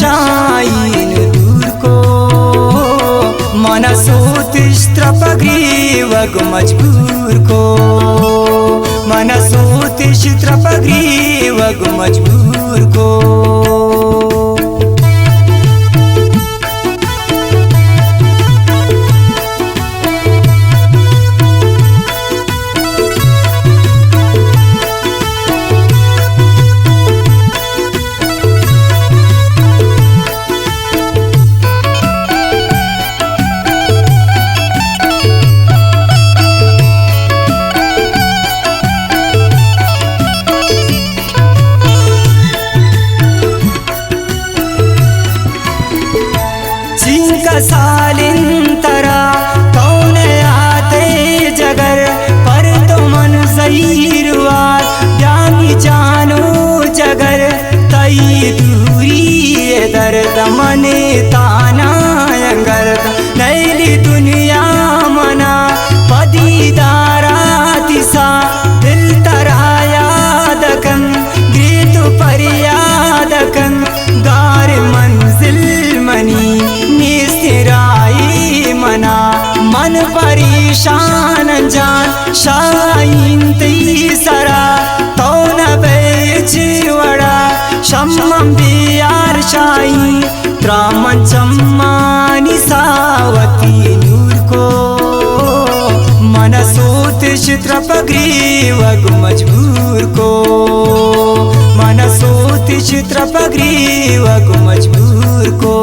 shine दूर को मनसोत स्त्रपग्रीवग मजबूर को मनसोत स्त्रपग्रीवग मजबूर को सालिंतरा कौन आते जगर पर तो मन ज़हीरवार जानी जानो जगर तई दूरी दर्द मने ताना अंगर्द नैली दुनिया मना पदीदारा तिसा दिल तराया दकन गीत परियादकन गार मंजिल मनी मना मन परेशान जान शाइन तीसरा तो न बेचवड़ा शम्मम बियार शाई त्रामन चम्मानी सावती नूर को मनसोत चित्रपग्रीवग मजबूर को मनसोत चित्रपग्रीवग मजबूर को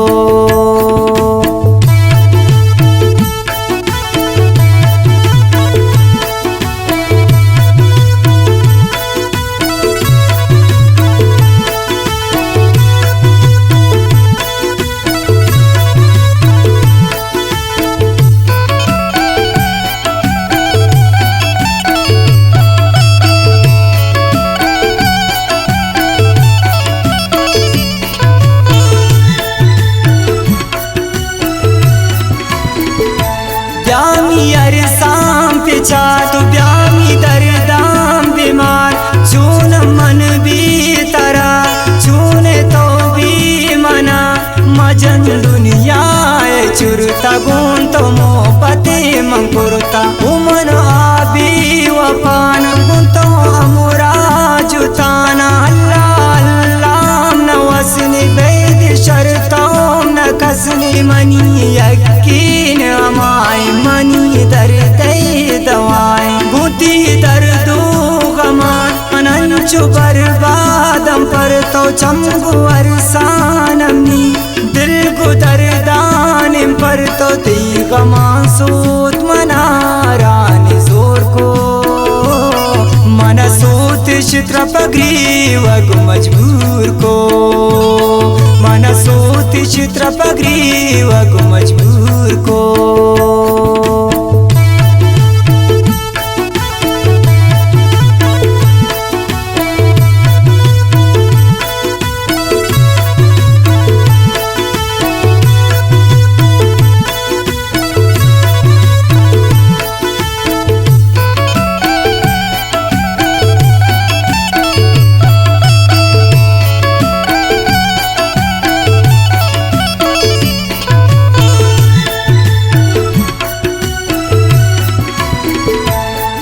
तो ब्यामी दर्दाम बीमार चून मन भी तरा चूने तो भी मना मजन दुनिया चुरता गुण तो मोपते मंकुरता उमन आबी वपान गुण तो अमुरा जुताना अल्लाह अल्लाह न वसनी बैद शर्तों न कसनी मनी यकीन अमाय मनी दर्द दवाएं गुती दर्दो गमान अनंचु बर्बादम पर तो चमगु अरसानमनी दिल को दर्दानिम पर तो ती गमान सूत मनारानी जोर को मनसोत चित्रपग्रीवग मजबूर को मनसोत चित्रपग्रीवग मजबूर को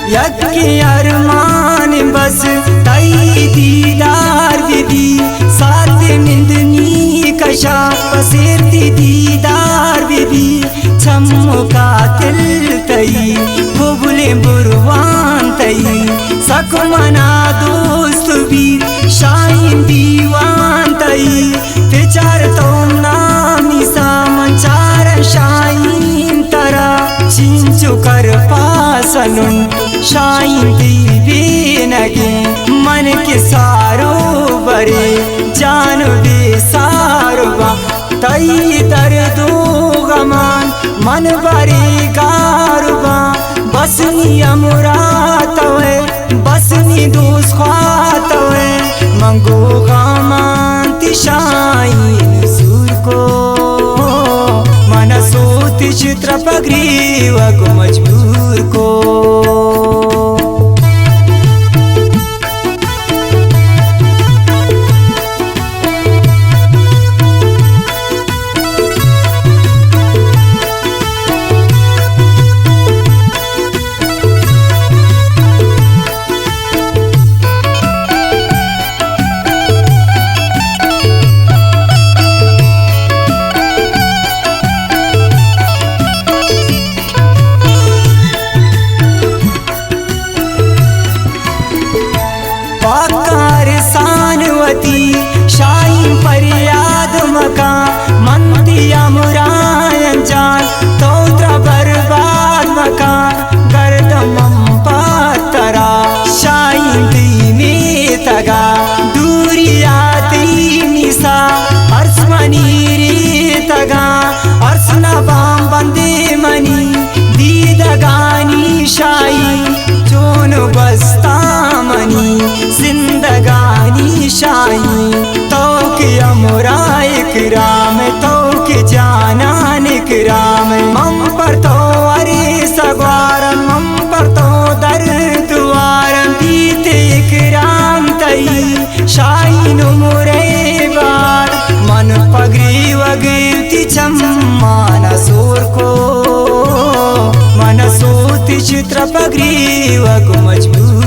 यज्ञ अरमान बस तई दीदार विधि साथ निंदनी कशा पसेरती दीदार विधि चमका तिल तई बुबले बुरवान तई सकमना दोस्त भी शाइन दीवान तई विचार तो नामी सामचार शाइन तरा चिंचु कर पासनुन शाइन दीवी नगे मन के सारो बरे जान बे सारुबा तई दर्दो गमान मन बरे गारुबा बसनी अमुरातवे बसनी दोस्त ख्वातवे मंगो गमान शाइन सूर को मनसोत चित्रपग्रीवग मजबूर को मनीरी तगा अर्सना बाम बंदे मनी दीदगानी शाही चोन बस्ता मनी जिंदगानी शाही तो के अमरा इकराम तो के जाना निकराम मम पर तो अरे सगवार मम पर तो दर द्वार बीते इकराम तई शाही नु मुरे बार मन पगरी वगीरती चम्मान सोर को मन सोती चित्र पगरी वग मजबूर